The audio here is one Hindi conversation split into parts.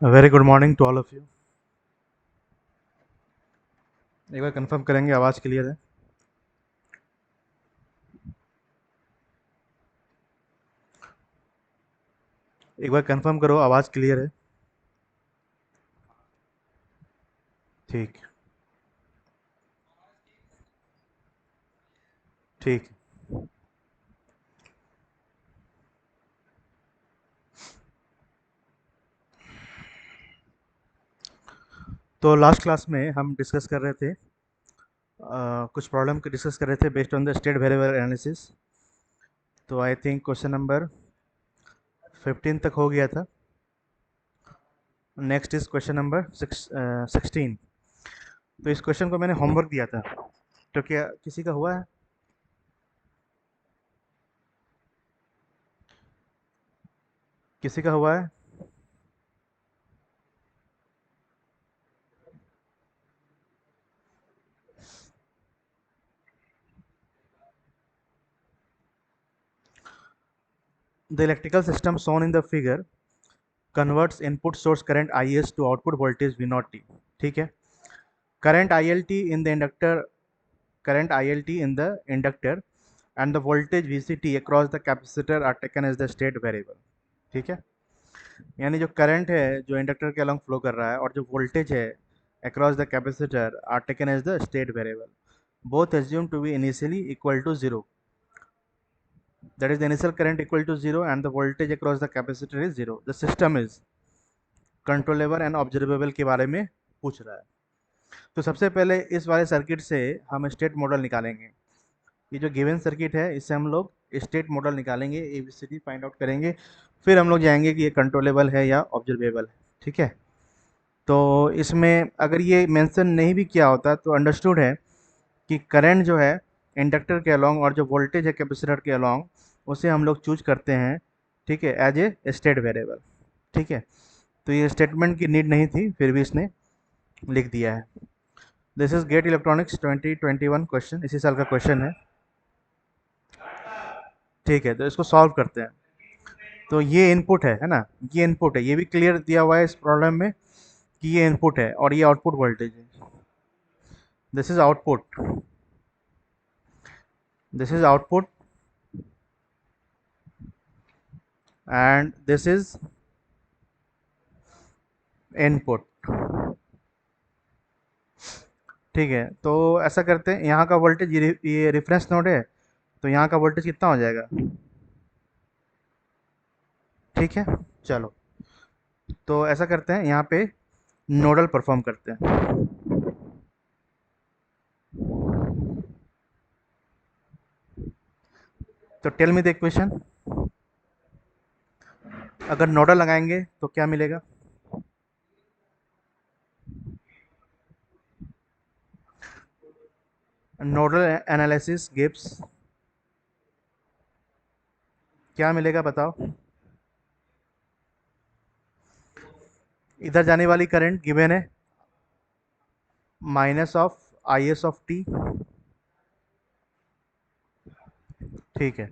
Very good morning to all of you. एक बार कंफर्म करेंगे आवाज़ क्लियर है। एक बार कंफर्म करो आवाज़ क्लियर है। ठीक। ठीक। तो लास्ट क्लास में हम डिस्कस कर रहे थे कुछ प्रॉब्लम को डिस्कस कर रहे थे based on the state variable analysis. तो आई थिंक क्वेश्चन नंबर 15 तक हो गया था। Next is question number 16। तो इस क्वेश्चन को मैंने होमवर्क दिया था, तो क्या किसी का हुआ है? किसी का हुआ है? The electrical system shown in the figure converts input source current is to output voltage v naught t। ठीक है। current ilt in the inductor current ilt in the inductor and the voltage vct across the capacitor are taken as the state variable। ठीक है। यानी जो करंट है जो इंडक्टर के अलॉन्ग फ्लो कर रहा है और जो वोल्टेज है across the capacitor are taken as the state variable. Both assume to be initially equal to zero, that is the initial current equal to zero and the voltage across the capacitor is zero. The system is controllable and observable के बारे में पूछ रहा है। तो सबसे पहले इस वाले सर्किट से हम स्टेट मॉडल निकालेंगे। ये जो गिवन सर्किट है इससे हम लोग स्टेट मॉडल निकालेंगे, एबीसीडी फाइंड आउट करेंगे, फिर हम लोग जाएंगे कि ये कंट्रोलेबल है या ऑब्जर्वेबल है। ठीक है। तो इसमें अगर ये मेंशन नहीं भी किया होता तो अंडरस्टूड है कि करंट जो है इंडक्टर के अलॉन्ग और जो वोल्टेज है कैपेसिटर के अलॉन्ग उसे हम लोग चूज करते हैं। ठीक है, एज ए स्टेट वेरिएबल। ठीक है। तो ये स्टेटमेंट की नीड नहीं थी, फिर भी इसने लिख दिया है। This is get electronics 2021 question, इसी साल का क्वेश्चन है। ठीक है, तो इसको सॉल्व करते हैं। तो ये इनपुट है ना, ये इनपुट है, ये भी क्लियर दिया हुआ है इस प्रॉब्लम में कि ये इनपुट है और ये आउटपुट वोल्टेज है। This is output, this is output and this is input. ठीक है, तो ऐसा करते हैं, यहाँ का वोल्टेज ये रेफरेंस नोड है, तो यहाँ का वोल्टेज कितना हो जाएगा? ठीक है। चलो, तो ऐसा करते हैं, यहाँ पे नोडल परफॉर्म करते हैं। तो टेल मी द इक्वेशन। अगर नोडल लगाएंगे तो क्या मिलेगा? नोडल एनालिसिस गिव्स, क्या मिलेगा बताओ? इधर जाने वाली करंट गिवन है minus of I S of T. ठीक है।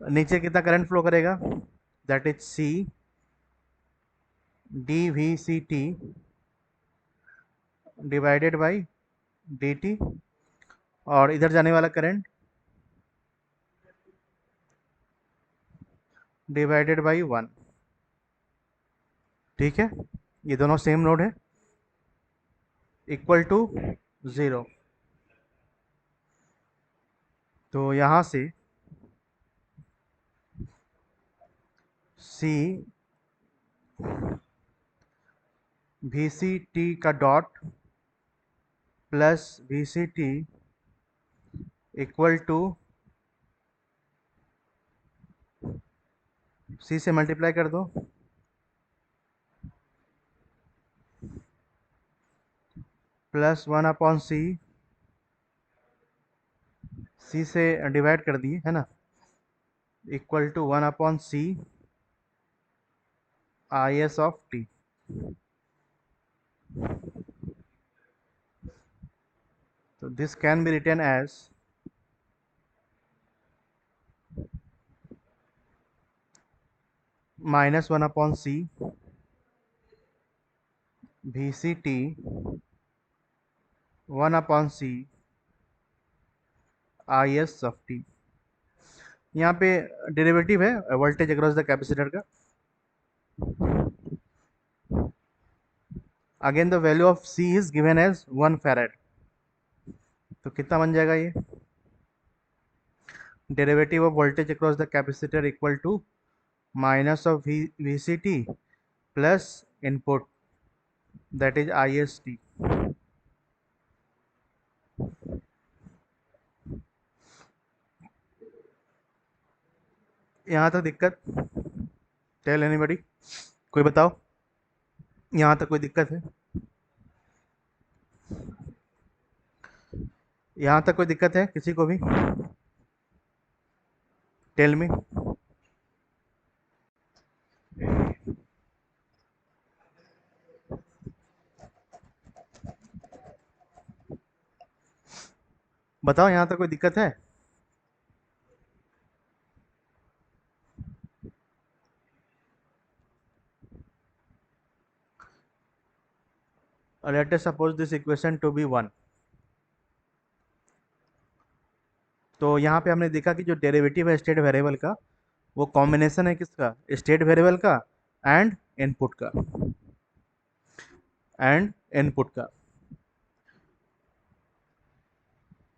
नीचे कितना करंट फ्लो करेगा? That is C D V C T divided by D T. और इधर जाने वाला करंट डिवाइडेड बाई वन। ठीक है, ये दोनों सेम नोड है, इक्वल टू ज़ीरो। तो यहाँ से सी वी सी टी का dot plus V C T equal to C से मल्टीप्लाई कर दो, plus one upon C, C से डिवाइड कर दिए है ना, equal to one upon C I S of T. तो this can be written as minus one upon C V C T 1/c I S of T. यहाँ पे डेरिवेटिव है वोल्टेज अक्रॉस द कैपेसिटर का। Again the value of C is given as 1 farad. तो कितना बन जाएगा ये? Derivative of voltage across the capacitor equal to minus of V C T plus input that is I S T. यहाँ तक दिक्कत? टेल एनीबडी, कोई बताओ, यहाँ तक कोई दिक्कत है? यहाँ तक कोई दिक्कत है किसी को भी? Tell me. बताओ, यहाँ तक कोई दिक्कत है? Let us suppose this equation to be 1। तो यहाँ पे हमने देखा कि जो डेरिवेटिव है स्टेट वेरिएबल का, वो कॉम्बिनेशन है किसका? स्टेट वेरिएबल का एंड इनपुट का, एंड इनपुट का।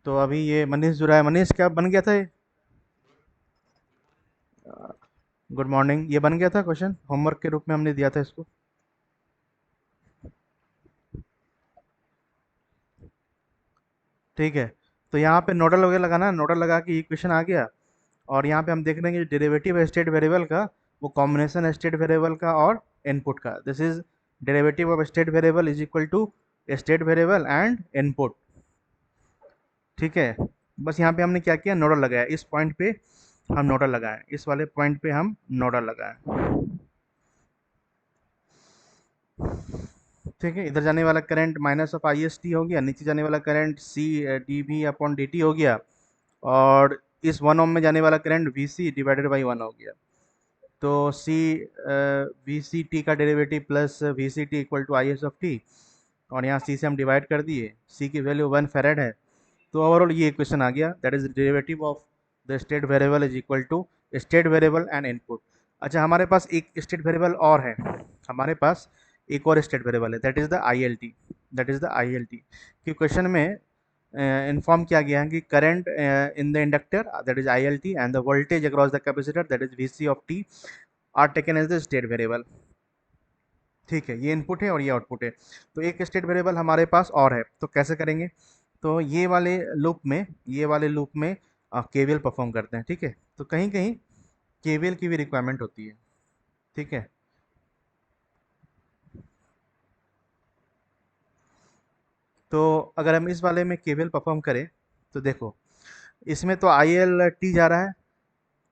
तो अभी ये मनीष जुड़ा है। मनीष, क्या बन गया था ये? Good morning. ये बन गया था क्वेश्चन, होमवर्क के रूप में हमने दिया था इसको। ठीक है, तो यहाँ पे नोडल वगैरह लगाना है, नोडल लगा के इक्वेशन आ गया। और यहाँ पे हम देख रहे हैं कि डेरिवेटिव है स्टेट वेरिएबल का, वो कॉम्बिनेशन है स्टेट वेरिएबल का और इनपुट का। This is derivative of state variable is equal to state variable and input. ठीक है, बस यहाँ पे हमने क्या किया, नोडल लगाया। इस पॉइंट पे हम नोडल लगाए, इस वाले पॉइंट पे हम नोडल लगाए। ठीक है, इधर जाने वाला current minus of I S T हो गया, नीचे जाने वाला current C D V upon D T हो गया, और इस 1 ओम में जाने वाला current V C divided by 1 हो गया। तो सी वी सी टी का derivative plus V C T equal to I S of T, और यहाँ सी से हम डिवाइड कर दिए, सी की वैल्यू 1 फैरेड है। तो ओवरऑल ये इक्वेशन आ गया, that is derivative of the state variable is equal to state variable and input. अच्छा, हमारे पास एक स्टेट वेरिएबल और है, हमारे पास एक और स्टेट वेरिएबल है, that is the I L T. That is the I L T कि क्वेश्चन में इन्फॉर्म किया गया है कि current in the inductor that is I L T and the voltage across the capacitor that is V C of T are taken as the state variable. ठीक है, ये इनपुट है और ये आउटपुट है। तो एक स्टेट वेरिएबल हमारे पास और है, तो कैसे करेंगे? तो ये वाले लूप में केवीएल परफॉर्म करते हैं। ठीक है, तो कहीं कहीं केवीएल की भी रिक्वायरमेंट होती है। ठीक है, तो अगर हम इस वाले में केवीएल परफॉर्म करें तो देखो, इसमें तो आई एल टी जा रहा है।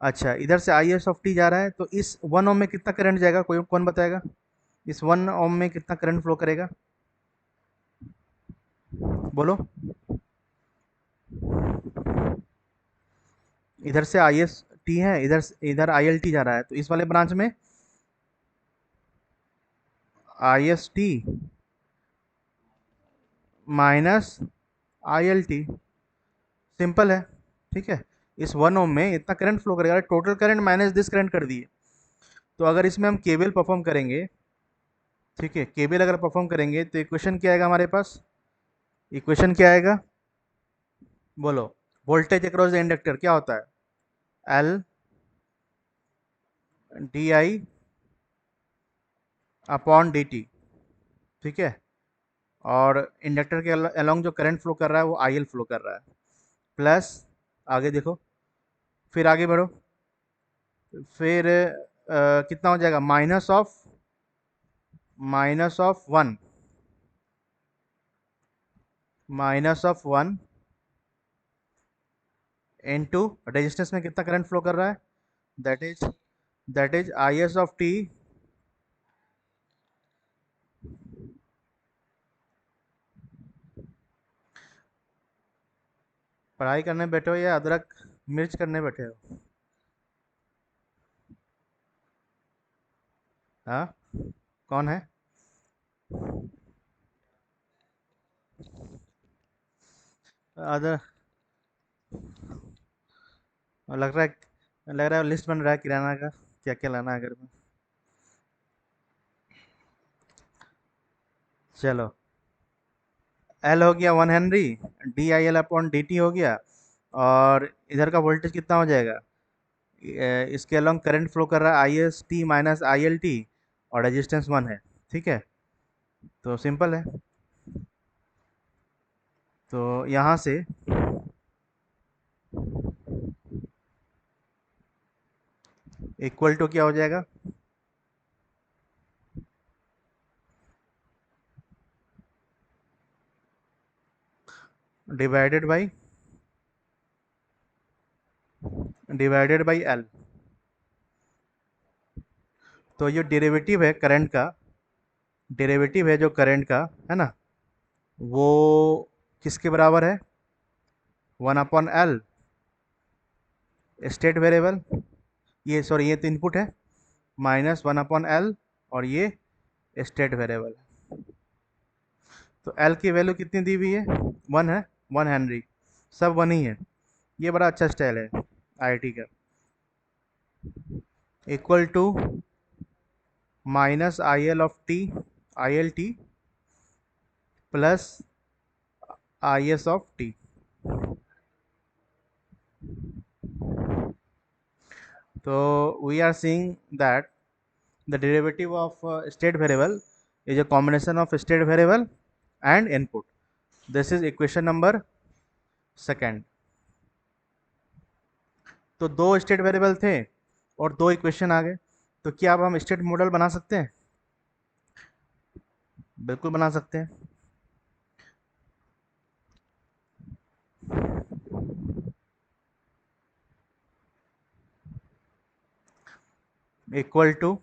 अच्छा, इधर से आई एस ऑफ टी जा रहा है, तो इस 1 ओम में कितना करंट जाएगा, कोई कौन बताएगा? इस 1 ओम में कितना करंट फ्लो करेगा, बोलो। इधर से आई एस टी है, इधर आई एल टी जा रहा है, तो इस वाले ब्रांच में आई S T minus I L T, simple है। ठीक है, इस 1 ओम में इतना करंट फ्लो करेगा, total current minus this current कर दिए। तो अगर इसमें हम केवीएल परफॉर्म करेंगे, ठीक है, केवीएल अगर परफॉर्म करेंगे तो इक्वेशन क्या आएगा हमारे पास? इक्वेशन क्या आएगा, बोलो। वोल्टेज अक्रॉस द इंडक्टर क्या होता है? L D I upon D T. ठीक है, और इंडक्टर के अलोंग जो करंट फ्लो कर रहा है वो आई एल फ्लो कर रहा है, प्लस, आगे देखो, फिर आगे बढ़ो, फिर कितना हो जाएगा, माइनस ऑफ 1, इनटू रेजिस्टेंस में कितना करंट फ्लो कर रहा है, that is I S of T. पढ़ाई करने बैठे हो या अदरक मिर्च करने बैठे हो? हाँ, कौन है? अदर लग रहा है लिस्ट बन रहा है किराना का, क्या क्या लाना है घर में। चलो, एल हो गया 1 Henry, D I L upon D T हो गया, और इधर का वोल्टेज कितना हो जाएगा, इसके अलोंग करंट फ्लो कर रहा है आई S T minus I L T, और रेजिस्टेंस 1 है। ठीक है, तो सिंपल है। तो यहाँ से इक्वल टू क्या हो जाएगा, डिवाइडेड बाई एल। तो ये डेरिवेटिव है करंट का, डेरिवेटिव है जो करंट का है ना, वो किसके बराबर है, 1/L, स्टेट वेरिएबल, ये सॉरी ये तो इनपुट है, माइनस 1/L, और ये स्टेट वेरिएबल है। तो L की वैल्यू कितनी दी हुई है, 1 है, 1 हेनरी, सब 1 ही है। ये बड़ा अच्छा स्टाइल है आईटी का। Equal to minus I L of T, I L T plus I S of T. तो we are seeing that the derivative of state variable is a combination of state variable and input. This is equation number second. तो दो स्टेट वेरिएबल थे और दो इक्वेशन आ गए, तो क्या अब हम स्टेट मॉडल बना सकते हैं, बिल्कुल बना सकते हैं। इक्वल टू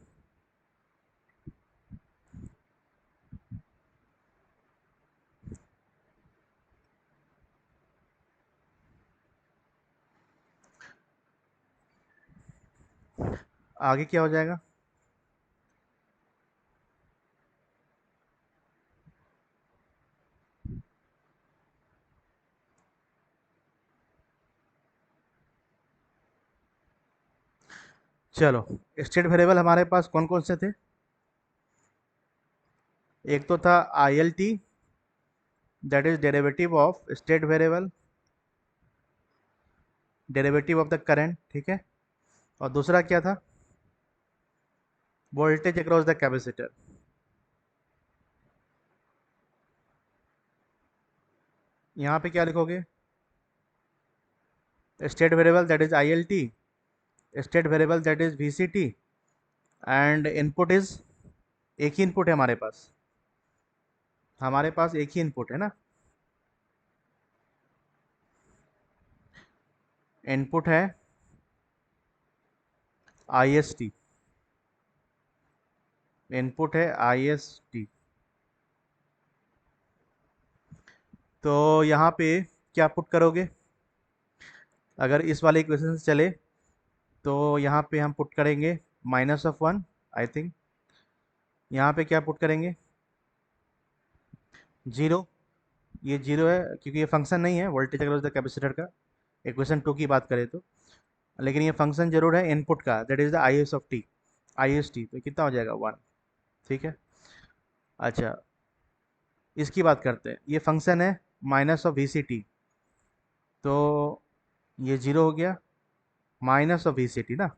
आगे क्या हो जाएगा, चलो स्टेट वेरिएबल हमारे पास कौन कौन से थे, एक तो था आई L T, that is derivative of state variable, derivative of the current, ठीक है, और दूसरा क्या था, वोल्टेज अक्रॉस द कैपेसिटर। यहाँ पे क्या लिखोगे, state variable that is I L T, state variable that is V C T, and input is, एक ही इनपुट है हमारे पास, हमारे पास एक ही इनपुट है ना, इनपुट है आई एस टी, इनपुट है आई एस टी। तो यहाँ पे क्या पुट करोगे, अगर इस वाले इक्वेशन से चले तो यहाँ पे हम पुट करेंगे -1, आई थिंक यहाँ पे क्या पुट करेंगे, जीरो, ये जीरो है क्योंकि ये फंक्शन नहीं है वोल्टेज अक्रॉस द कैपेसिटर का, इक्वेशन 2 की बात करें तो, लेकिन ये फंक्शन जरूर है इनपुट का, that is the I S of T, I S T, तो कितना हो जाएगा 1। ठीक है, अच्छा इसकी बात करते हैं, ये फंक्शन है minus of V C T, तो ये जीरो हो गया, minus of V C T ना,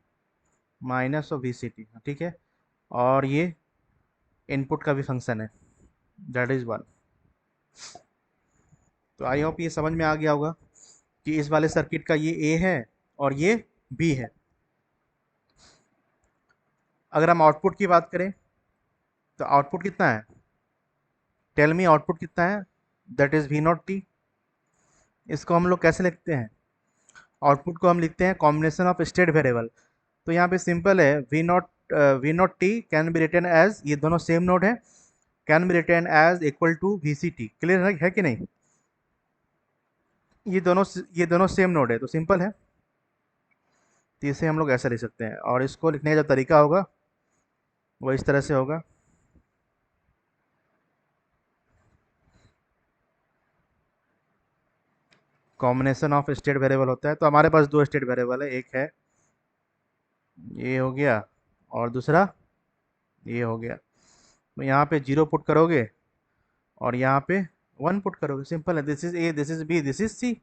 minus of V C T, ठीक है, और ये इनपुट का भी फंक्शन है, दैट इज 1। तो आई होप ये समझ में आ गया होगा कि इस वाले सर्किट का ये ए है और ये बी है। अगर हम आउटपुट की बात करें तो आउटपुट कितना है, टेल मी आउटपुट कितना है, that is V not T. इसको हम लोग कैसे लिखते हैं, आउटपुट को हम लिखते हैं कॉम्बिनेशन ऑफ स्टेट वेरिएबल। तो यहाँ पे सिंपल है, V not T can be written as, ये दोनों सेम नोड है, can be written as equal to V C T. Clear है कि नहीं, ये दोनों सेम नोड है तो सिंपल है, तो इसे हम लोग ऐसे लिख सकते हैं, और इसको लिखने का जो तरीका होगा वो इस तरह से होगा, कॉम्बिनेशन ऑफ स्टेट वेरिएबल होता है। तो हमारे पास दो स्टेट वेरिएबल है, एक है ये हो गया और दूसरा ये हो गया। तो यहाँ पे 0 पुट करोगे और यहाँ पे 1 पुट करोगे, सिंपल है। This is A, this is B, this is C.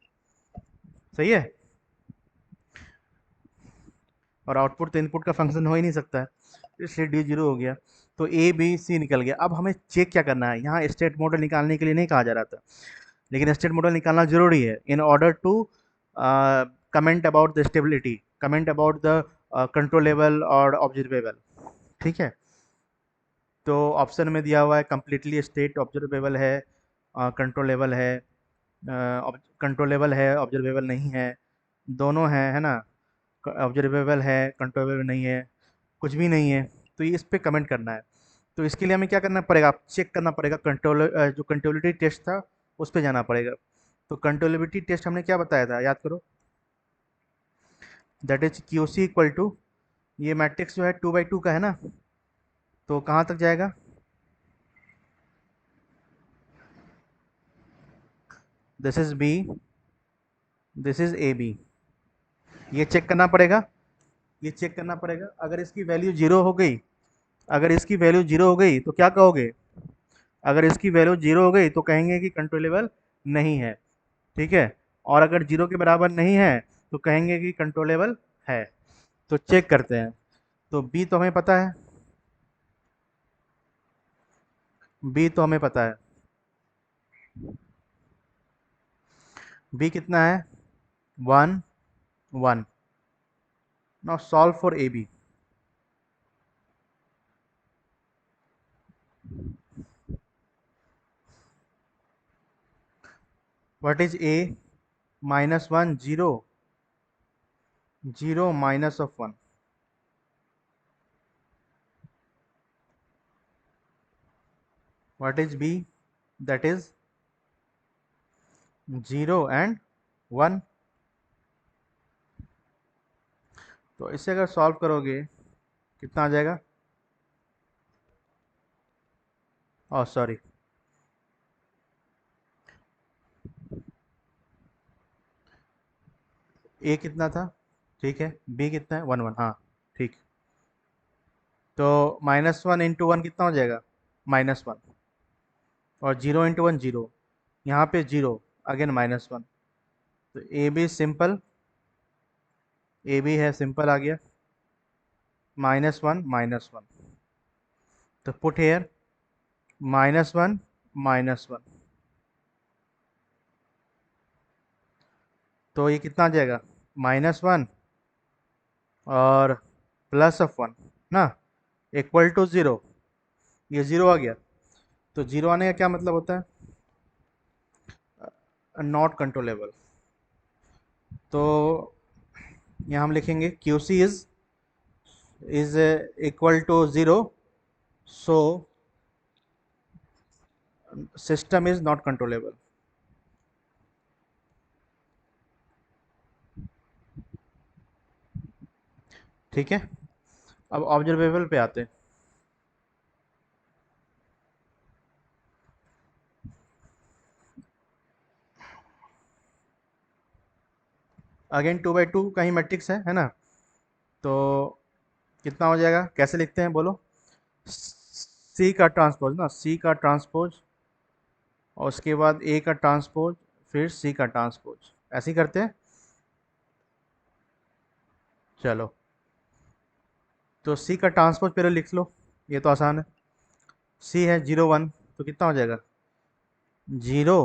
सही है। और आउटपुट तो इनपुट का फंक्शन हो ही नहीं सकता है, इसलिए डी 0 हो गया। तो ए बी सी निकल गया। अब हमें चेक क्या करना है, यहाँ स्टेट मॉडल निकालने के लिए नहीं कहा जा रहा था, लेकिन स्टेट मॉडल निकालना जरूरी है in order to comment about the stability, comment about the controllable और ऑब्जर्वेबल। ठीक है। तो ऑप्शन में दिया हुआ है कंप्लीटली स्टेट ऑब्जर्वेबल है, कंट्रोलेबल है, कंट्रोलेबल है ऑब्जर्वेबल नहीं है, दोनों है ना। ऑब्जर्वेबल है कंट्रोलेबल नहीं है, कुछ भी नहीं है। तो ये इस पे कमेंट करना है। तो इसके लिए हमें क्या करना पड़ेगा, चेक करना पड़ेगा कंट्रोल, जो कंट्रोलेबिलिटी टेस्ट था उस पे जाना पड़ेगा। तो कंट्रोलेबिलिटी टेस्ट हमने क्या बताया था, याद करो। That is Q C equal to, ये मैट्रिक्स जो है 2/2 का है ना, तो कहाँ तक जाएगा, this is B, this is A B. ये चेक करना पड़ेगा, ये चेक करना पड़ेगा। अगर इसकी वैल्यू जीरो हो गई, अगर इसकी वैल्यू जीरो हो गई तो क्या कहोगे, अगर इसकी वैल्यू जीरो हो गई तो कहेंगे कि कंट्रोलेबल नहीं है। ठीक है। और अगर जीरो के बराबर नहीं है तो कहेंगे कि कंट्रोलेबल है। तो चेक करते हैं। तो बी तो हमें पता है, बी तो हमें पता है, बी कितना है, 1 1। Now solve for A B. What is A, -1 0, 0 minus of 1। What is B, that is 0 and 1। तो इसे अगर सॉल्व करोगे कितना आ जाएगा, ओह सॉरी, ए कितना था, ठीक है, बी कितना है 1 1, हाँ ठीक। तो -1 × 1 कितना हो जाएगा, -1। और 0 × 1 0, यहाँ पे 0, अगेन -1। तो A B simple, A B है सिंपल आ गया, -1 -1। तो पुट हेयर -1 -1। तो ये कितना आ जाएगा, -1 और +1 ना, इक्वल टू 0। ये 0 आ गया। तो 0 आने का क्या मतलब होता है, नॉट कंट्रोलेबल। तो यहाँ हम लिखेंगे Q C is equal to 0, so system is not controllable. ठीक है। अब ऑब्जर्वेबल पे आते हैं। अगेन 2/2 का ही मैट्रिक्स है ना। तो कितना हो जाएगा, कैसे लिखते हैं बोलो, सी का ट्रांसपोज ना, सी का ट्रांसपोज और उसके बाद ए का ट्रांसपोज, फिर सी का ट्रांसपोज, ऐसे ही करते हैं। चलो, तो सी का ट्रांसपोज पहले लिख लो, ये तो आसान है। सी है 0 1, तो कितना हो जाएगा 0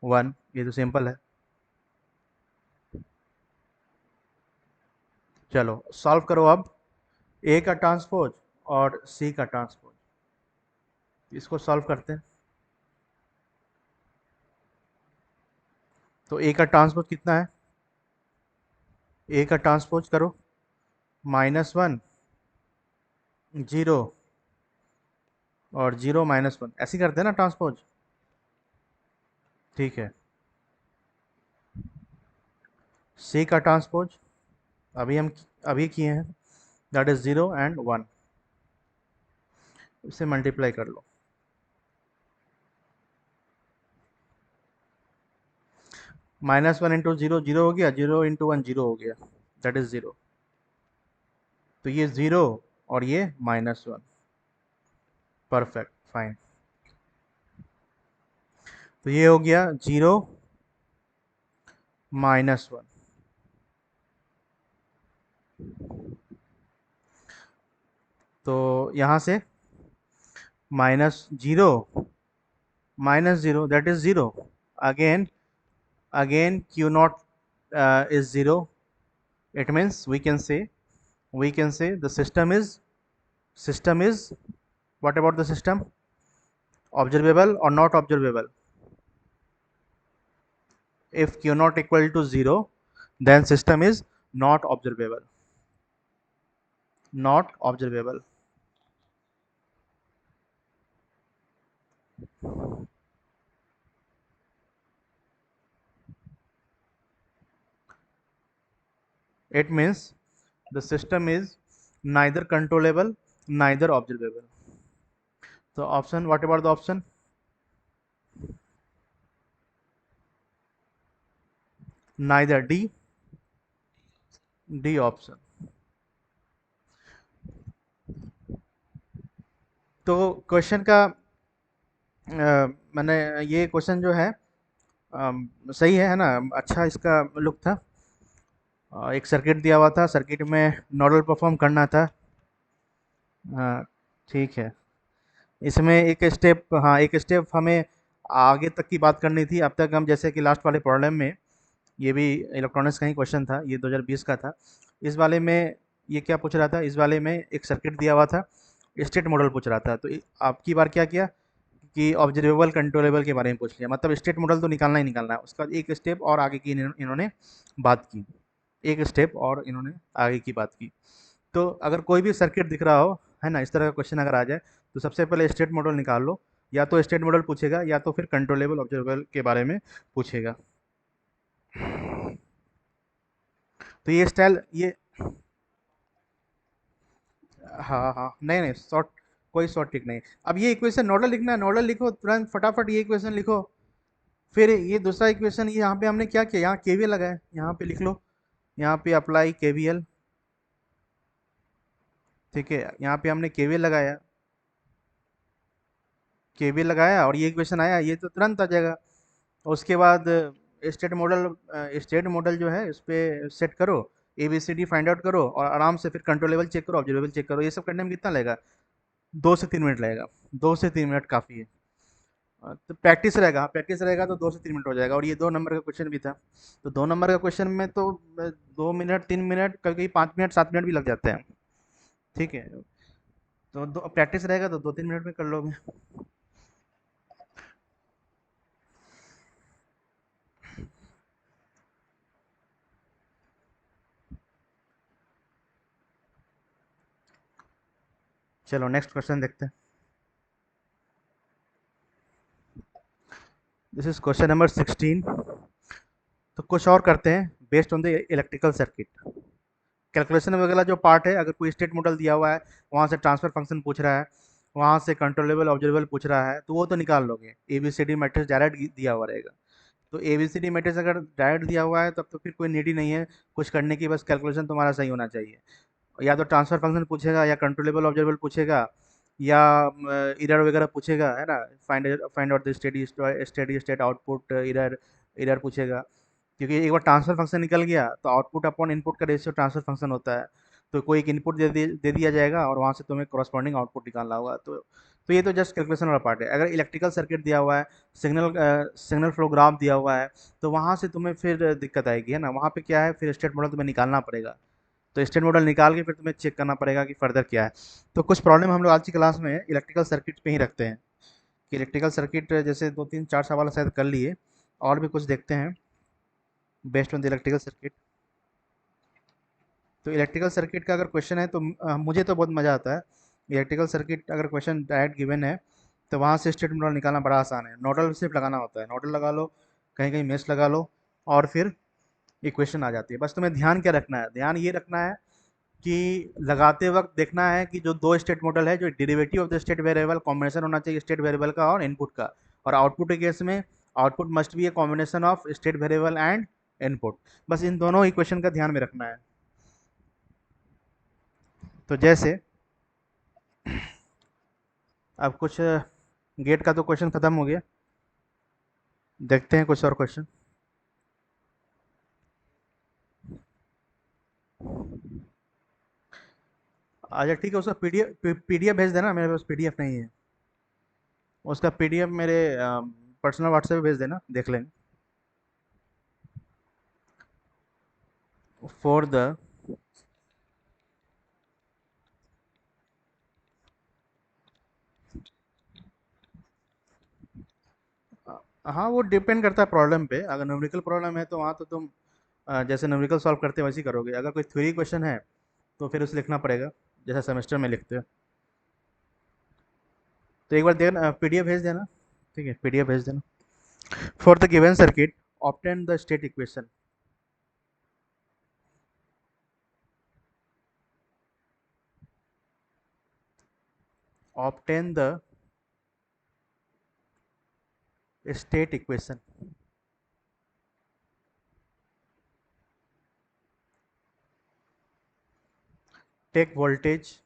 1, ये तो सिंपल है। चलो सॉल्व करो अब, ए का ट्रांसपोज और सी का ट्रांसपोज, इसको सॉल्व करते हैं। तो ए का ट्रांसपोज कितना है, ए का ट्रांसपोज करो, -1 0 और 0 -1, ऐसे ही करते हैं ना ट्रांसपोज। ठीक है। सी का ट्रांसपोज अभी हम अभी किए हैं, दैट इज 0 एंड 1, इसे मल्टीप्लाई कर लो। -1 इंटू जीरो जीरो हो गया, 0 इंटू 1 जीरो हो गया, दैट इज 0। तो ये 0 और ये -1। Perfect, fine. तो ये हो गया 0 -1। तो यहाँ से -0 -0 that is 0। Again q naught is 0. It means we can say the system is what about the system? Observable or not observable? If q naught equal to 0, then system is not observable. Not observable. It means the system is neither controllable neither observable. So option, what about the option? Neither. D option. तो क्वेश्चन का मैंने ये क्वेश्चन जो है सही है ना, अच्छा इसका लुक था। एक सर्किट दिया हुआ था, सर्किट में नोडल परफॉर्म करना था। हाँ, ठीक है। इसमें एक स्टेप, हाँ एक स्टेप हमें आगे तक की बात करनी थी। अब तक हम जैसे कि लास्ट वाले प्रॉब्लम में, ये भी इलेक्ट्रॉनिक्स का ही क्वेश्चन था, ये 2020 का था। इस वाले में ये क्या पूछ रहा था, इस वाले में एक सर्किट दिया हुआ था, स्टेट मॉडल पूछ रहा था। तो आपकी बार क्या किया कि ऑब्जर्वेबल कंट्रोलेबल के बारे में पूछ लिया, मतलब स्टेट मॉडल तो निकालना ही निकालना है। उसका एक स्टेप और आगे की इन्होंने बात की, एक स्टेप और इन्होंने आगे की बात की। तो अगर कोई भी सर्किट दिख रहा हो, है ना, इस तरह का क्वेश्चन अगर आ जाए, तो सबसे पहले स्टेट मॉडल निकाल लो। या तो स्टेट मॉडल पूछेगा या तो फिर कंट्रोलेबल ऑब्जर्वेबल के बारे में पूछेगा। तो ये स्टाइल ये, हाँ हाँ, नहीं नहीं, शॉर्ट, कोई शॉर्ट ट्रिक नहीं। अब ये इक्वेशन नोडल लिखना है, नोडल लिखो तुरंत फटाफट, ये इक्वेशन लिखो। फिर ये दूसरा इक्वेशन, ये यहाँ पे हमने क्या किया, यहाँ केवीएल लगाए, यहाँ पे लिख लो, यहाँ पे अप्लाई केवीएल। ठीक है, यहाँ पे हमने केवीएल लगाया, केवीएल लगाया और ये इक्वेशन आया, ये तो तुरंत आ जाएगा। उसके बाद स्टेट मॉडल जो है, उस पर सेट करो, A B C D find out करो और आराम से फिर कंट्रोलेबल चेक करो, ऑब्जर्वेबल चेक करो। ये सब करने में कितना लगेगा? 2 से 3 मिनट लगेगा। 2 से 3 मिनट काफ़ी है। तो प्रैक्टिस रहेगा तो 2 से 3 मिनट हो जाएगा। और ये 2 नंबर का क्वेश्चन भी था, तो 2 नंबर का क्वेश्चन में तो 2 मिनट 3 मिनट कभी कभी 5 मिनट 7 मिनट भी लग जाते हैं। ठीक है, तो प्रैक्टिस रहेगा तो 2-3 मिनट में कर लोगे। चलो नेक्स्ट क्वेश्चन देखते हैं। This is question number 16। तो कुछ और करते हैं based on the electrical circuit. Calculation वगैरह जो पार्ट है, अगर कोई स्टेट मॉडल दिया हुआ है, वहाँ से ट्रांसफर फंक्शन पूछ रहा है, वहाँ से कंट्रोलेबल ऑब्जर्वेबल पूछ रहा है, तो वो तो निकाल लोगे। A B C D matrix direct दिया हुआ रहेगा। तो A B C D matrix अगर डायरेक्ट दिया हुआ है तब तो फिर कोई नीड ही नहीं है कुछ करने की, बस कैलकुलेशन तुम्हारा सही होना चाहिए। या तो ट्रांसफर फंक्शन पूछेगा या कंट्रोलेबल ऑब्जर्वेबल पूछेगा या एरर वगैरह पूछेगा, है ना, find out the steady state output error पूछेगा। क्योंकि एक बार ट्रांसफर फंक्शन निकल गया तो आउटपुट अपॉन इनपुट का रेशियो ट्रांसफर फंक्शन होता है। तो कोई एक इनपुट दे दिया जाएगा और वहाँ से तुम्हें कॉरस्पॉन्डिंग आउटपुट निकालना होगा। तो ये तो जस्ट कैलकुलेशन वाला पार्ट है। अगर इलेक्ट्रिकल सर्किट दिया हुआ है, सिग्नल फ्लो ग्राफ दिया हुआ है, तो वहाँ से तुम्हें फिर दिक्कत आएगी, है ना। वहाँ पे क्या है, फिर स्टेट मॉडल तुम्हें निकालना पड़ेगा। तो स्टेट मॉडल निकाल के फिर तुम्हें चेक करना पड़ेगा कि फर्दर क्या है। तो कुछ प्रॉब्लम हम लोग आज की क्लास में इलेक्ट्रिकल सर्किट पे ही रखते हैं कि इलेक्ट्रिकल सर्किट जैसे 2-3-4 सवाल शायद कर लिए, और भी कुछ देखते हैं based on the electrical circuit. तो इलेक्ट्रिकल सर्किट का अगर क्वेश्चन है तो मुझे तो बहुत मज़ा आता है। इलेक्ट्रिकल सर्किट अगर क्वेश्चन डायरेक्ट गिवन है तो वहाँ से स्टेट मॉडल निकालना बड़ा आसान है। नोडल सिर्फ लगाना होता है, नोडल लगा लो, कहीं कहीं मेश लगा लो और फिर इक्वेशन आ जाती है। बस तुम्हें ध्यान क्या रखना है, ध्यान ये रखना है कि लगाते वक्त देखना है कि जो दो स्टेट मॉडल है, जो derivative of the state variable combination होना चाहिए स्टेट वेरिएबल का और इनपुट का। और आउटपुट के केस में output must be a combination of state variable and input. बस इन दोनों इक्वेशन का ध्यान में रखना है। तो जैसे अब कुछ गेट का तो क्वेश्चन खत्म हो गया, देखते हैं कुछ और क्वेश्चन। अच्छा ठीक है, उसका पीडीएफ भेज देना, मेरे पास पीडीएफ नहीं है। उसका पीडीएफ मेरे पर्सनल व्हाट्सएप पे भेज देना, देख लेंगे। फॉर द हाँ वो डिपेंड करता है प्रॉब्लम पे। अगर न्यूमेरिकल प्रॉब्लम है तो वहाँ तो तुम जैसे न्यूमेरिकल सॉल्व करते हो वैसे ही करोगे। अगर कोई थ्योरी क्वेश्चन है तो फिर उसे लिखना पड़ेगा जैसा सेमेस्टर में लिखते हैं। तो एक बार देना, पीडीएफ भेज देना। ठीक है, पीडीएफ भेज देना। For the given circuit obtain the state equation. Obtain the state equation. Take voltage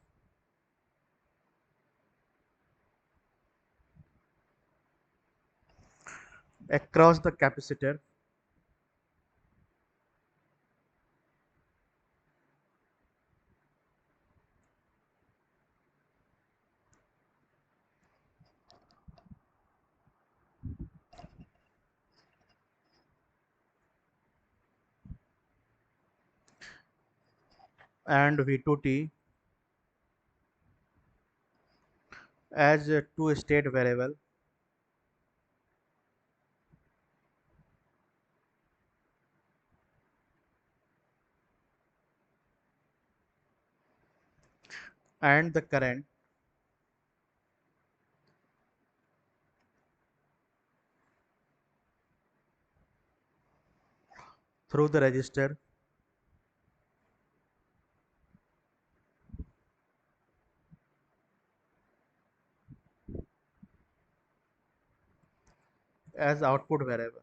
across the capacitor and V2T as a two state variable and the current through the resistor as output variable।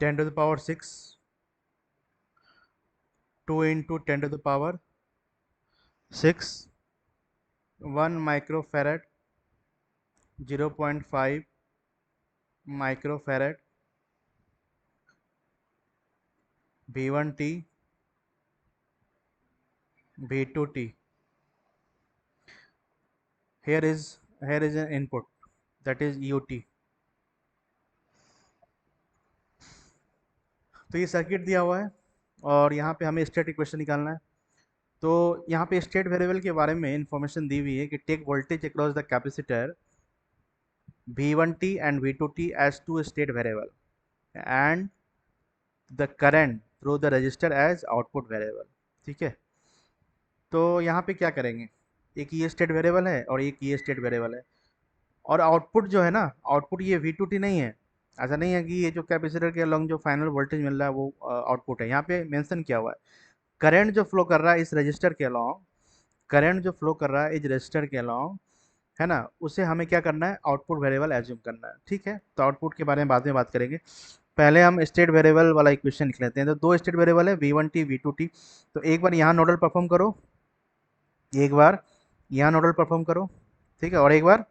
10 to the power 6, 2 into 10 to the power 6, 1 microfarad, 0.5 microfarad, V1T, V2T। Here is an input, that is UT। तो ये सर्किट दिया हुआ है और यहाँ पे हमें स्टेट इक्वेशन निकालना है। तो यहाँ पे स्टेट वेरिएबल के बारे में इंफॉर्मेशन दी हुई है कि take voltage across the capacitor V1T and V2T as two state variable and the current through the resistor as output variable। ठीक है, तो यहाँ पे क्या करेंगे, एक ये स्टेट वेरिएबल है और एक ये स्टेट वेरिएबल है। और आउटपुट जो है ना, आउटपुट ये V2T नहीं है। ऐसा नहीं है कि ये जो कैपेसिटर के अलॉन्ग जो फाइनल वोल्टेज मिल रहा है वो आउटपुट है। यहाँ पे मेंशन किया हुआ है करंट जो फ्लो कर रहा है इस रजिस्टर के अलॉन्ग, करंट जो फ्लो कर रहा है इस रजिस्टर के अलॉन्ग, है ना, उसे हमें क्या करना है, आउटपुट वेरिएबल एज्यूम करना है। ठीक है, तो आउटपुट के बारे में बाद में बात करेंगे। पहले हम स्टेट वेरिएबल वाला इक्वेशन लिख लेते हैं। तो दो स्टेट वेरिएबल है V1T V2T। तो एक बार यहाँ नोडल परफॉर्म करो, एक बार यहाँ नोडल परफॉर्म करो। ठीक है, और एक बार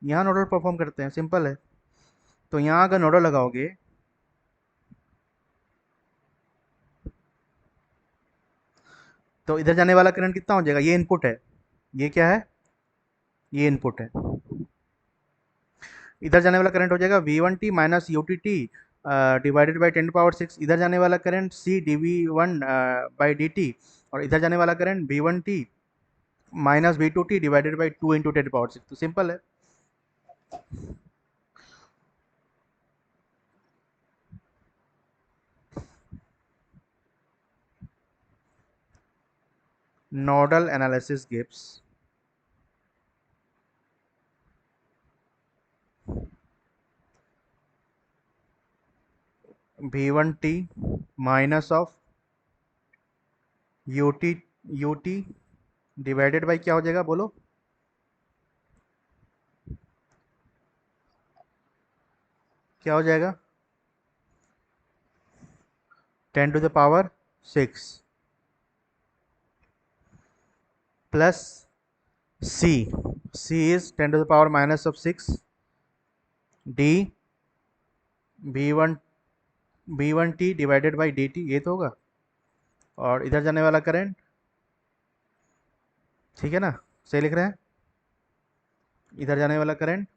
यहाँ नोडल परफॉर्म करते हैं, सिंपल है। तो यहाँ अगर नोडल लगाओगे तो इधर जाने वाला करंट कितना हो जाएगा, ये इनपुट है, ये क्या है, ये इनपुट है। इधर जाने वाला करंट हो जाएगा V1t minus UTT divided by 10⁻6। इधर जाने वाला current C dV1 by dt, और इधर जाने वाला current V1t minus V2t divided by 2 into 10⁻6। तो सिंपल है। Nodal analysis gives V1t minus of UT divided by क्या हो जाएगा, बोलो, क्या हो जाएगा, 10⁻6 plus C, C is 10⁻⁻6 d V1 V1t divided by dt, ये तो होगा। और इधर जाने वाला करंट, ठीक है ना, सही लिख रहे हैं, इधर जाने वाला current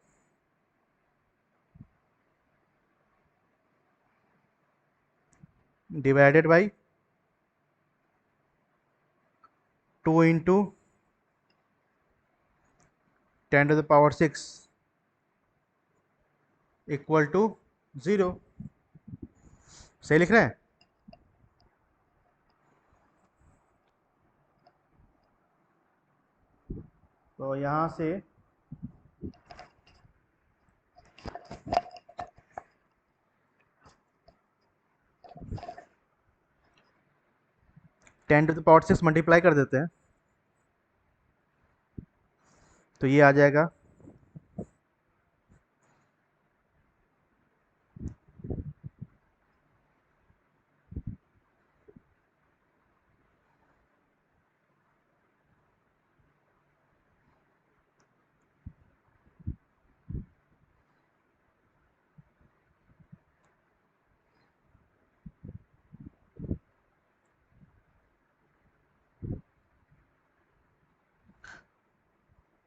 divided by 2 into 10⁻6 equal to 0। सही लिख रहे हैं। तो यहाँ से 10⁻6 मल्टीप्लाई कर देते हैं, तो ये आ जाएगा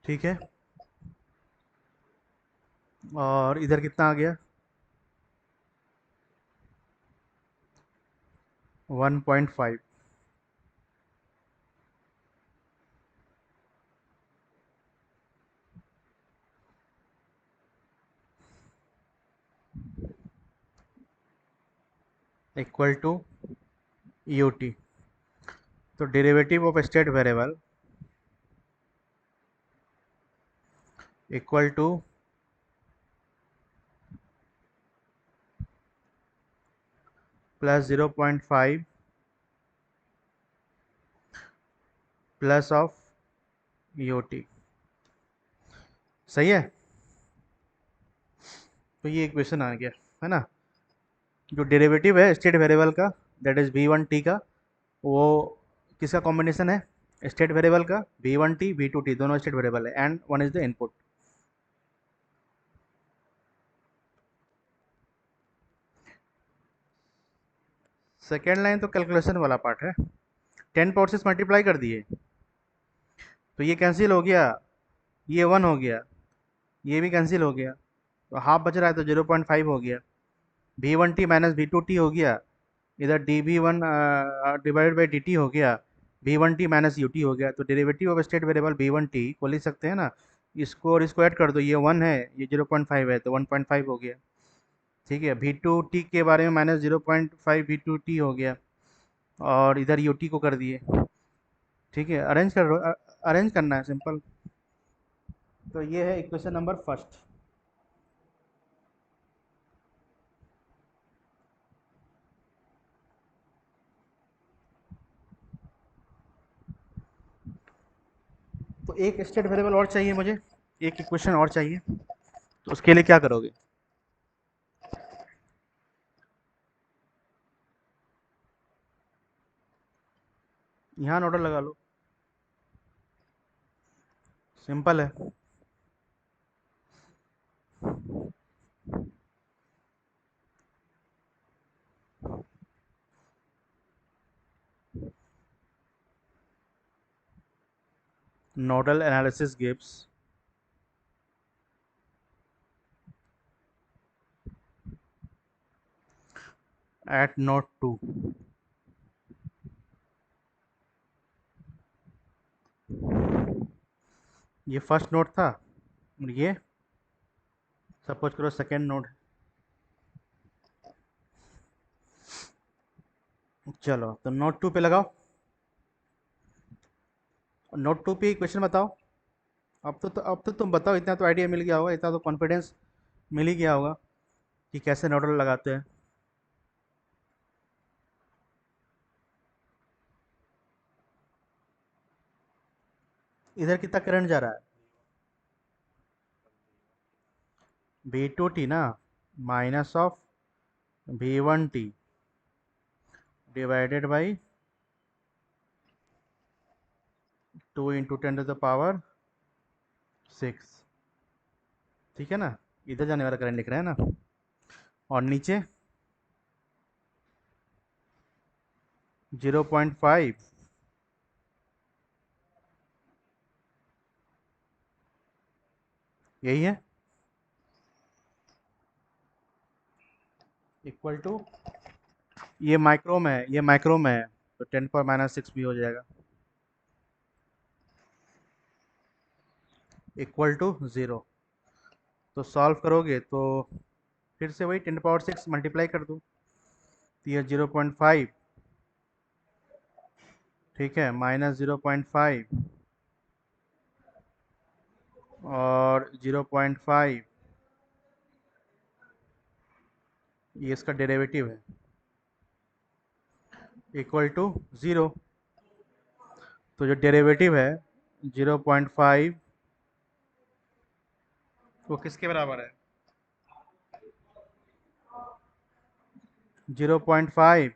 ठीक है। और इधर कितना आ गया, 1.5 इक्वल टू UT। तो derivative of state variable equal two plus 0.5 plus of UT। सही है। तो ये इक्वेशन आ गया, है ना। जो डेरिवेटिव है स्टेट वेरिएबल का, दैट इज V1t का, वो किसका कॉम्बिनेशन है, स्टेट वेरिएबल का, V1t V2t दोनों स्टेट वेरिएबल है, and one is the input. Second line तो कैलकुलेशन वाला पार्ट है। 10⁻6 मल्टीप्लाई कर दिए, तो ये कैंसिल हो गया, ये 1 हो गया, ये भी कैंसिल हो गया, तो हाफ बच रहा है, तो 0.5 हो गया। V1t माइनस V2t हो गया, इधर dV1 डिवाइडेड बाई dt हो गया, V1t माइनस UT हो गया। तो derivative of state variable V1t को लिख सकते हैं ना, इसको और इसको ऐड कर दो, ये 1 है, ये 0.5 है, तो 1.5 हो गया। ठीक है, V2t के बारे में माइनस 0.5 V2t हो गया, और इधर UT को कर दिए। ठीक है, अरेंज करना है, सिंपल। तो ये है इक्वेशन नंबर फर्स्ट। तो एक स्टेट वेरिएबल और चाहिए मुझे, एक इक्वेशन और चाहिए, तो उसके लिए क्या करोगे, यहाँ नोडल लगा लो, सिंपल है। nodal analysis gives at node 2. ये फर्स्ट नोड था और ये सपोज करो सेकेंड नोड। चलो तो नोड 2 पे लगाओ। नोड 2 पे क्वेश्चन बताओ। अब तो तुम बताओ, इतना तो आइडिया मिल गया होगा, इतना तो कॉन्फिडेंस मिल ही गया होगा कि कैसे नोडल लगाते हैं। इधर कितना करंट जा रहा है? V2t ना, minus of V1t divided by 2 × 10⁻6। ठीक है ना, इधर जाने वाला करंट लिख रहे हैं ना। और नीचे 0.5 यही है, इक्वल टू, ये माइक्रो में है, ये माइक्रो में है, तो 10⁻⁻6 भी हो जाएगा, इक्वल टू 0। तो सॉल्व करोगे तो फिर से वही 10⁻6 मल्टीप्लाई कर दो, तो ये 0.5, ठीक है, माइनस 0.5 और 0.5, ये इसका डेरिवेटिव है, इक्वल टू 0। तो जो डेरिवेटिव है 0.5 वो किसके बराबर है? 0.5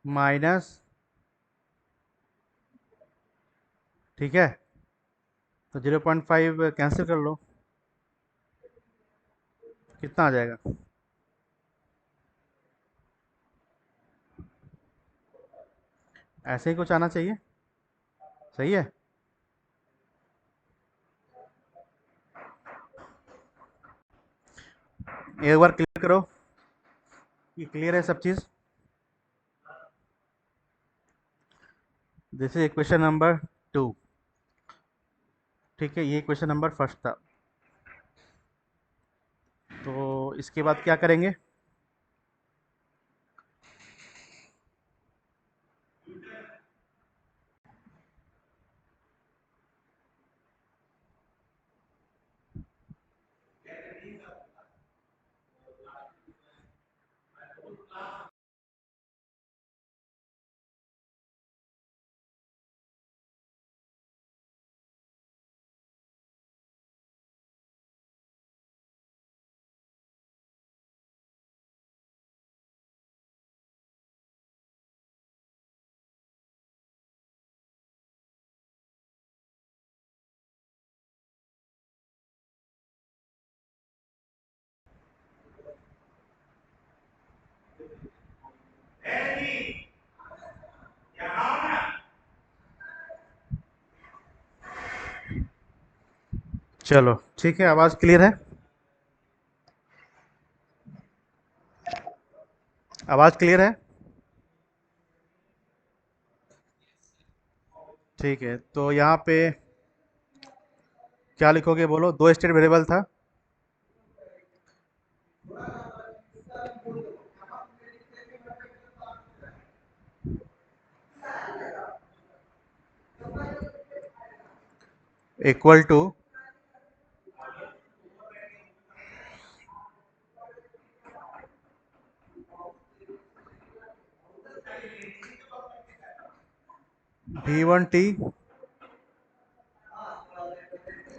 माइनस, ठीक है, तो 0.5 कैंसिल कर लो, कितना आ जाएगा? ऐसे ही कुछ आना चाहिए, सही है। एक बार क्लियर करो, ये क्लियर है सब चीज़। दिस इज इक्वेशन नंबर 2, ठीक है, ये क्वेश्चन नंबर फर्स्ट था। तो इसके बाद क्या करेंगे? चलो ठीक है, आवाज़ क्लियर है? आवाज़ क्लियर है? ठीक है, तो यहाँ पे क्या लिखोगे बोलो? दो स्टेट वेरिएबल था, इक्वल टू V1t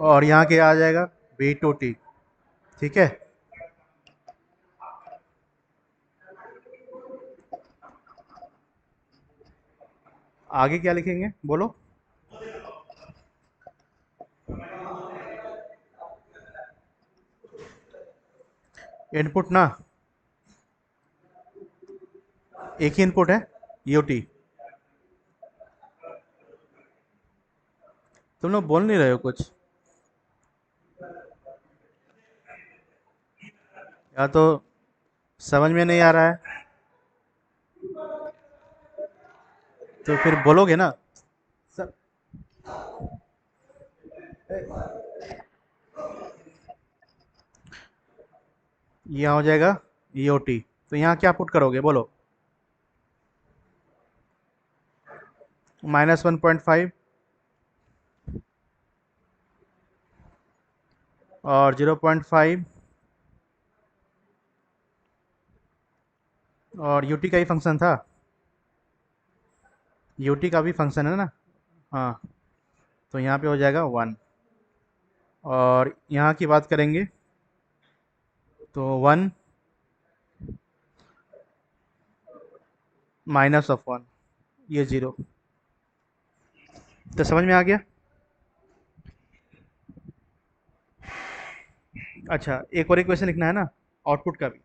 और यहाँ क्या आ जाएगा? V2t, ठीक है। आगे क्या लिखेंगे बोलो? इनपुट ना, एक ही इनपुट है, यूटी। तुम लोग बोल नहीं रहे हो कुछ, या तो समझ में नहीं आ रहा है तो फिर बोलोगे ना। सर, यहाँ हो जाएगा ईओटी, तो यहाँ क्या पुट करोगे बोलो। -1.5 और 0.5 और यूटी का ही फंक्शन था, यूटी का भी फंक्शन है ना। हाँ, तो यहाँ पे हो जाएगा 1। और यहाँ की बात करेंगे तो 1 -1, ये 0। तो समझ में आ गया। अच्छा, एक और इक्वेशन लिखना है ना आउटपुट का भी।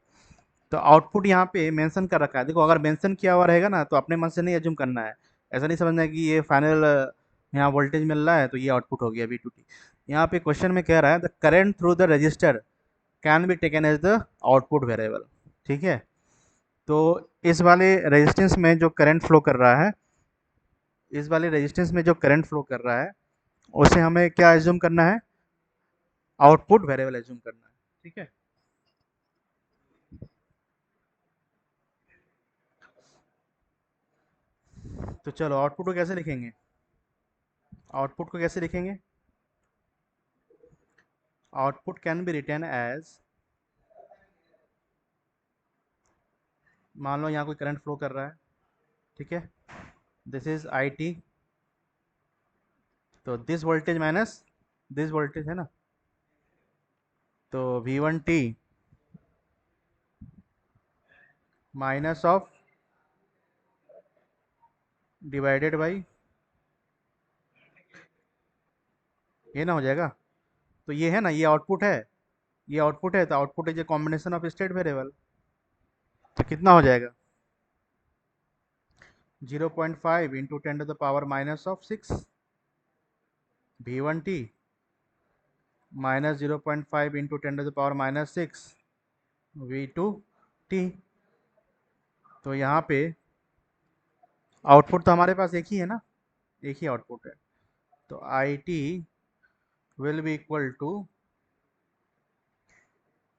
तो आउटपुट यहाँ पे मेंशन कर रखा है, देखो अगर मेंशन किया हुआ रहेगा ना तो अपने मन से नहीं एज्यूम करना है। ऐसा नहीं समझना है कि ये फाइनल यहाँ वोल्टेज मिल रहा है तो ये आउटपुट हो गया V2T। यहाँ पे क्वेश्चन में कह रहा है the current through the resistor can be taken as the output variable. ठीक है, तो इस वाले रेजिस्टेंस में जो करंट फ्लो कर रहा है, इस वाले रेजिस्टेंस में जो करंट फ्लो कर रहा है उसे हमें क्या एज्यूम करना है, आउटपुट वेरिएबल एज्यूम करना है। ठीक है, तो चलो आउटपुट को कैसे लिखेंगे, आउटपुट को कैसे लिखेंगे। Output can be written as, मान लो यहाँ कोई करंट फ्लो कर रहा है, ठीक है, दिस इज आई टी, तो this voltage minus this voltage है ना, तो V1T minus of divided by, ये ना हो जाएगा। तो ये है ना, ये आउटपुट है, ये आउटपुट है, तो output is a combination of state variable. तो कितना हो जाएगा, 0.5 into 10⁻⁻6 V1T minus 0.5 into 10⁻⁻6 V2T। तो यहाँ पे आउटपुट तो हमारे पास एक ही है ना, एक ही आउटपुट है, तो I T will be equal to,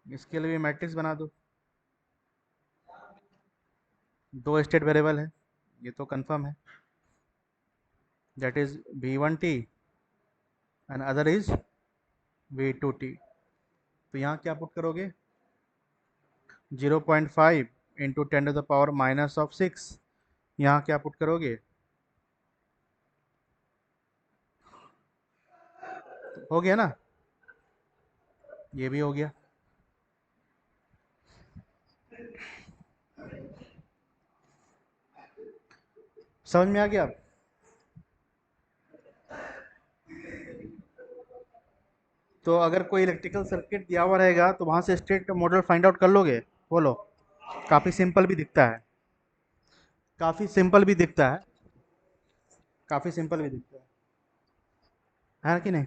इसके लिए भी मैट्रिक्स बना दो, दो स्टेट वेरिएबल है, ये तो कंफर्म है, that is V1T and other is V2T। तो यहाँ क्या पुट करोगे, 0.5 इंटू 10⁻⁻6, यहाँ क्या पुट करोगे, हो गया ना, ये भी हो गया। समझ में आ गया अब। तो अगर कोई इलेक्ट्रिकल सर्किट दिया हुआ रहेगा तो वहां से स्टेट मॉडल फाइंड आउट कर लोगे, बोलो। काफ़ी सिंपल भी दिखता है, काफ़ी सिंपल भी दिखता है, काफ़ी सिंपल भी दिखता है ना कि नहीं।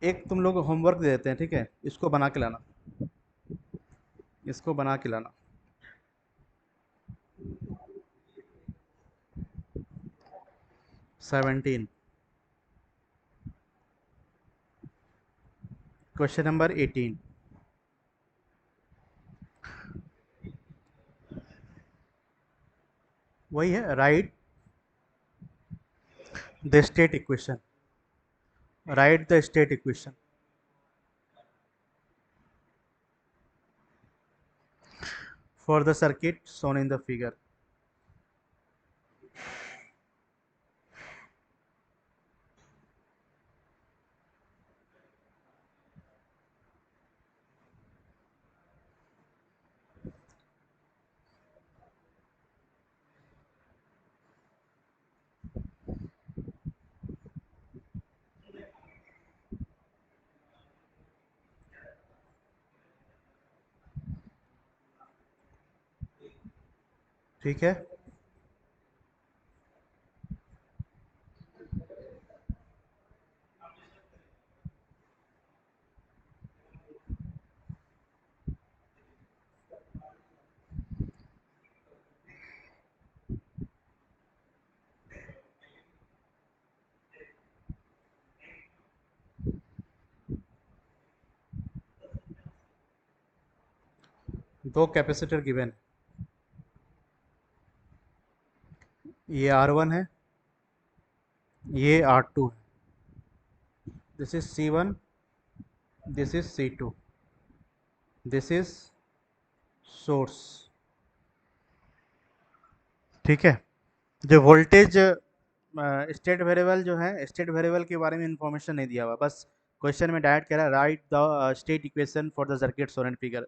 एक तुम लोग होमवर्क दे देते हैं, ठीक है, इसको बना के लाना, इसको बना के लाना। 17, क्वेश्चन नंबर 18, वही है, write the state equation, right the state equation for the circuit shown in the figure। ठीक है, दो कैपेसिटर गिवन, ये R1 है, ये R2 है, this is C1, this is C2, this is source. ठीक है, जो वोल्टेज स्टेट वेरिएबल जो है, स्टेट वेरिएबल के बारे में इंफॉर्मेशन नहीं दिया हुआ, बस क्वेश्चन में डायरेक्ट कह रहा है write the state equation for the circuit shown in figure.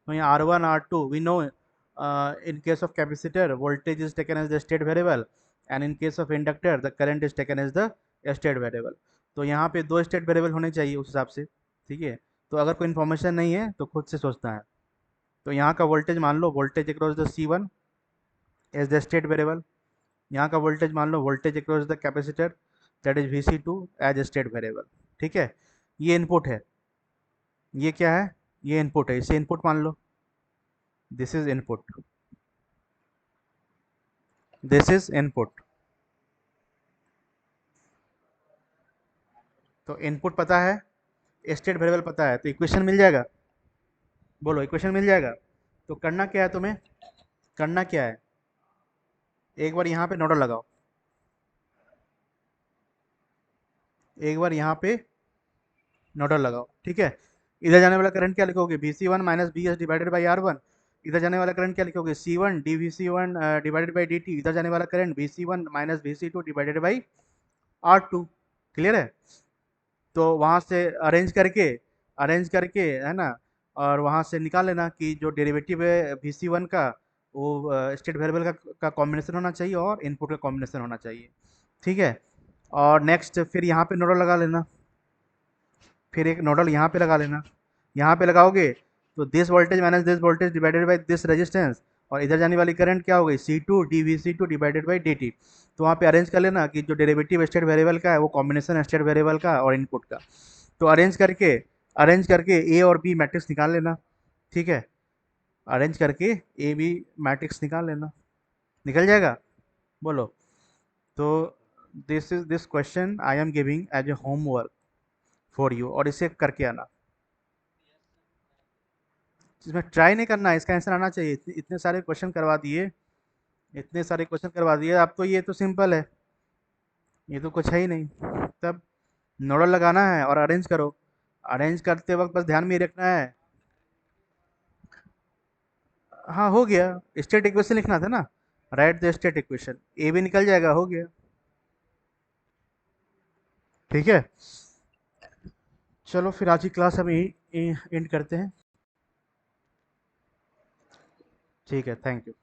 तो यहाँ R1 R2 we know, in case of capacitor voltage is taken as the state variable, and in case of inductor the current is taken as the state variable. तो यहाँ पे दो स्टेट वेरिएबल होने चाहिए उस हिसाब से। ठीक है, तो अगर कोई इन्फॉर्मेशन नहीं है तो खुद से सोचना है। तो यहाँ का वोल्टेज मान लो voltage across the C1 as the state variable, यहाँ का वोल्टेज मान लो voltage across the capacitor that is Vc2 as a state variable. ठीक है, ये इनपुट है, ये क्या है, ये इनपुट है, इसे इनपुट मान लो, this is input, this is input. तो इनपुट पता है, स्टेट वेरिएबल पता है, तो इक्वेशन मिल जाएगा। बोलो इक्वेशन मिल जाएगा। तो करना क्या है तुम्हें, करना क्या है, एक बार यहाँ पे नोडल लगाओ, एक बार यहाँ पे नोडल लगाओ। ठीक है, इधर जाने वाला करंट क्या लिखोगे, Vc1 minus B S divided by R1। इधर जाने वाला करंट क्या लिखोगे, C1 dVc1 divided by dt। इधर जाने वाला current Vc1 minus Vc2 divided by R2। Clear है, तो वहाँ से अरेंज करके है ना, और वहाँ से निकाल लेना कि जो डेरिवेटिव है Vc1 का, वो स्टेट वेरिएबल का कॉम्बिनेशन होना चाहिए और इनपुट का कॉम्बिनेशन होना चाहिए। ठीक है, और नेक्स्ट फिर यहाँ पे नोडल लगा लेना, फिर एक नोडल यहाँ पे लगा लेना। यहाँ पे लगाओगे तो this voltage minus this voltage divided by this resistance, और इधर जाने वाली करंट क्या हो गई, C2 dVc2 divided by dt। तो वहाँ पे अरेंज कर लेना कि जो डेरिवेटिव स्टेट वेरिएबल का है वो कॉम्बिनेशन स्टेट वेरिएबल का और इनपुट का। तो अरेंज करके ए और बी मैट्रिक्स निकाल लेना। ठीक है, अरेंज करके ए बी मैट्रिक्स निकाल लेना, निकल जाएगा। बोलो, तो this question I am giving as a homework for you, और इसे करके आना। इसमें ट्राई नहीं करना है, इसका आंसर आना चाहिए। इतने सारे क्वेश्चन करवा दिए, इतने सारे क्वेश्चन करवा दिए, अब तो ये तो सिंपल है, ये तो कुछ है ही नहीं। तब नोडल लगाना है और अरेंज करो, अरेंज करते वक्त बस ध्यान में ही रखना है। हाँ हो गया, स्टेट इक्वेशन लिखना था ना, राइट द स्टेट इक्वेशन, ए भी निकल जाएगा, हो गया। ठीक है, चलो फिर आज की क्लास हम यही एंड करते हैं। ठीक है, थैंक यू।